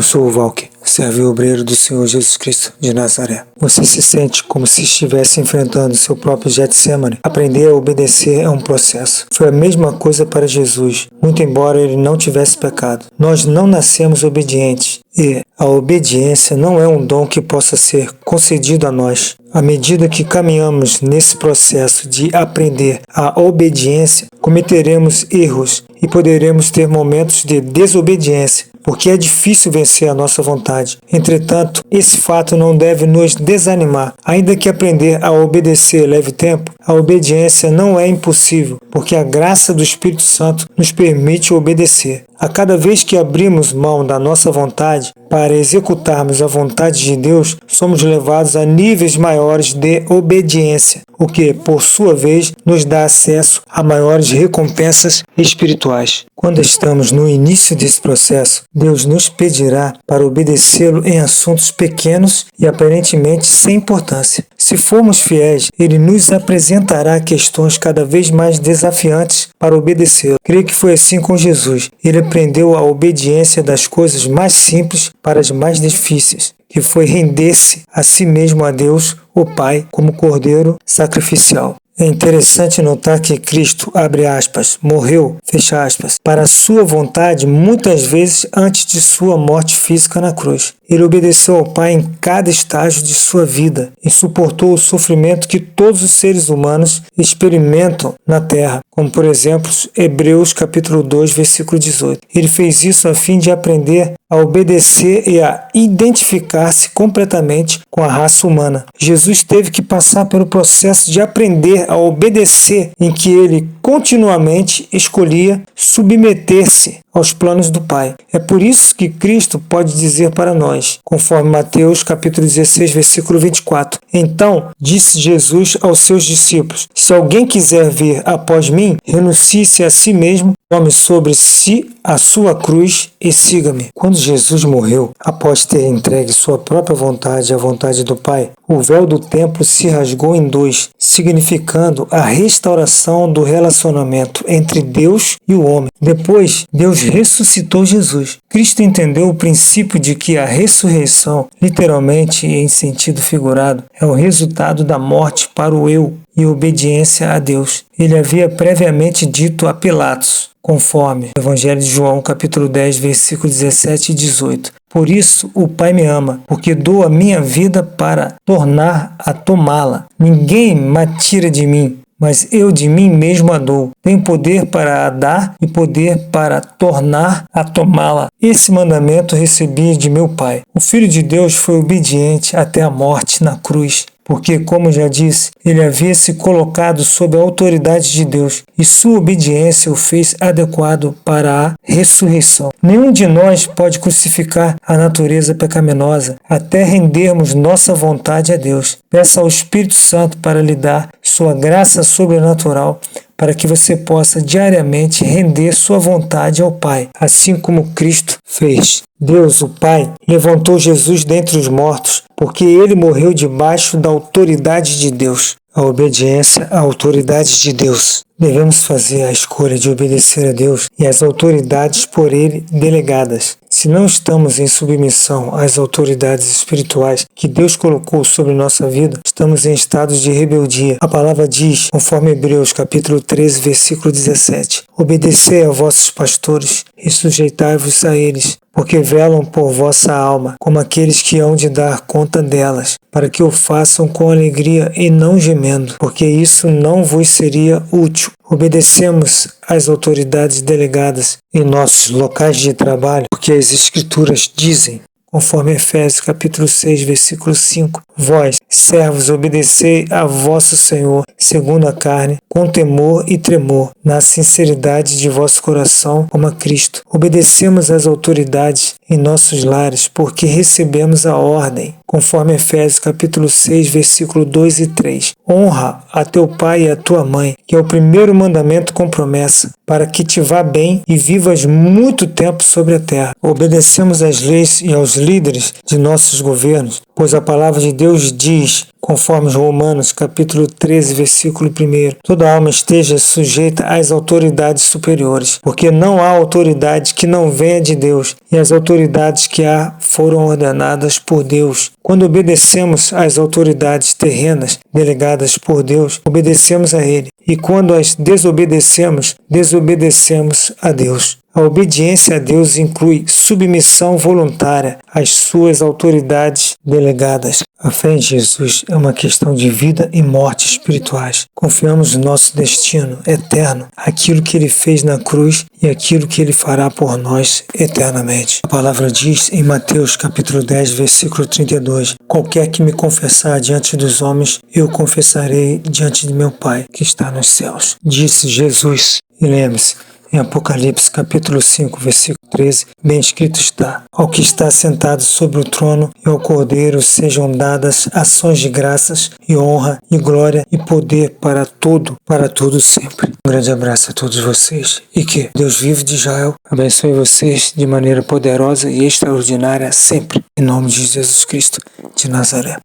Eu sou o Valker, servo e obreiro do Senhor Jesus Cristo de Nazaré. Você se sente como se estivesse enfrentando seu próprio Getsemane? Aprender a obedecer é um processo. Foi a mesma coisa para Jesus, muito embora ele não tivesse pecado. Nós não nascemos obedientes e a obediência não é um dom que possa ser concedido a nós. À medida que caminhamos nesse processo de aprender a obediência, cometeremos erros e poderemos ter momentos de desobediência, porque é difícil vencer a nossa vontade. Entretanto, esse fato não deve nos desanimar. Ainda que aprender a obedecer leve tempo, a obediência não é impossível, porque a graça do Espírito Santo nos permite obedecer. A cada vez que abrimos mão da nossa vontade para executarmos a vontade de Deus, somos levados a níveis maiores de obediência, o que, por sua vez, nos dá acesso a maiores recompensas espirituais. Quando estamos no início desse processo, Deus nos pedirá para obedecê-lo em assuntos pequenos e aparentemente sem importância. Se formos fiéis, Ele nos apresentará questões cada vez mais desafiantes para obedecê-lo. Creio que foi assim com Jesus. Ele aprendeu a obediência das coisas mais simples para as mais difíceis, que foi render-se a si mesmo a Deus, o Pai, como cordeiro sacrificial. É interessante notar que Cristo, abre aspas, morreu, fecha aspas, para a sua vontade muitas vezes antes de sua morte física na cruz. Ele obedeceu ao Pai em cada estágio de sua vida e suportou o sofrimento que todos os seres humanos experimentam na terra, como por exemplo Hebreus capítulo 2, versículo 18. Ele fez isso a fim de aprender a obedecer e a identificar-se completamente com a raça humana. Jesus teve que passar pelo processo de aprender a obedecer, em que ele continuamente escolhia submeter-se aos planos do Pai. É por isso que Cristo pode dizer para nós, conforme Mateus capítulo 16, versículo 24. Então, disse Jesus aos seus discípulos: se alguém quiser vir após mim, renuncie-se a si mesmo, tome sobre si a sua cruz e siga-me. Quando Jesus morreu, após ter entregue sua própria vontade à vontade do Pai, o véu do templo se rasgou em dois, significando a restauração do relacionamento entre Deus e o homem. Depois, Deus ressuscitou Jesus. Cristo entendeu o princípio de que a ressurreição, literalmente e em sentido figurado, é o resultado da morte para o eu e obediência a Deus. Ele havia previamente dito a Pilatos, conforme o Evangelho de João, capítulo 10, versículos 17 e 18. Por isso o Pai me ama, porque dou a minha vida para tornar a tomá-la. Ninguém me tira de mim, mas eu de mim mesmo a dou. Tenho poder para a dar e poder para tornar a tomá-la. Esse mandamento recebi de meu Pai. O Filho de Deus foi obediente até a morte na cruz, porque, como já disse, ele havia se colocado sob a autoridade de Deus e sua obediência o fez adequado para a ressurreição. Nenhum de nós pode crucificar a natureza pecaminosa até rendermos nossa vontade a Deus. Peça ao Espírito Santo para lhe dar sua graça sobrenatural, para que você possa diariamente render sua vontade ao Pai, assim como Cristo fez. Deus, o Pai, levantou Jesus dentre os mortos, porque ele morreu debaixo da autoridade de Deus. A obediência à autoridade de Deus. Devemos fazer a escolha de obedecer a Deus e às autoridades por ele delegadas. Se não estamos em submissão às autoridades espirituais que Deus colocou sobre nossa vida, estamos em estados de rebeldia. A palavra diz, conforme Hebreus capítulo 13, versículo 17: obedecei a vossos pastores e sujeitai-vos a eles, porque velam por vossa alma, como aqueles que hão de dar conta delas, para que o façam com alegria e não gemendo, porque isso não vos seria útil. Obedecemos às autoridades delegadas em nossos locais de trabalho, porque as Escrituras dizem, conforme Efésios capítulo 6, versículo 5, vós, servos, obedecei a vosso Senhor, segundo a carne, com temor e tremor, na sinceridade de vosso coração, como a Cristo. Obedecemos às autoridades em nossos lares, porque recebemos a ordem, conforme Efésios capítulo 6, versículo 2 e 3. Honra a teu pai e a tua mãe, que é o primeiro mandamento com promessa, para que te vá bem e vivas muito tempo sobre a terra. Obedecemos às leis e aos líderes de nossos governos, Pois a palavra de Deus diz, conforme Romanos capítulo 13, versículo 1, toda alma esteja sujeita às autoridades superiores, porque não há autoridade que não venha de Deus, e as autoridades que há foram ordenadas por Deus. Quando obedecemos às autoridades terrenas delegadas por Deus, obedecemos a Ele, e quando as desobedecemos, desobedecemos a Deus. A obediência a Deus inclui submissão voluntária às suas autoridades delegadas. A fé em Jesus é uma questão de vida e morte espirituais. Confiamos no nosso destino eterno, aquilo que Ele fez na cruz e aquilo que Ele fará por nós eternamente. A palavra diz em Mateus capítulo 10, versículo 32, qualquer que me confessar diante dos homens, eu confessarei diante de meu Pai que está nos céus. Disse Jesus. E lembre-se, em Apocalipse capítulo 5, versículo 13, bem escrito está: ao que está sentado sobre o trono e ao Cordeiro sejam dadas ações de graças e honra e glória e poder para tudo sempre. Um grande abraço a todos vocês e que Deus vivo de Israel abençoe vocês de maneira poderosa e extraordinária sempre, em nome de Jesus Cristo de Nazaré.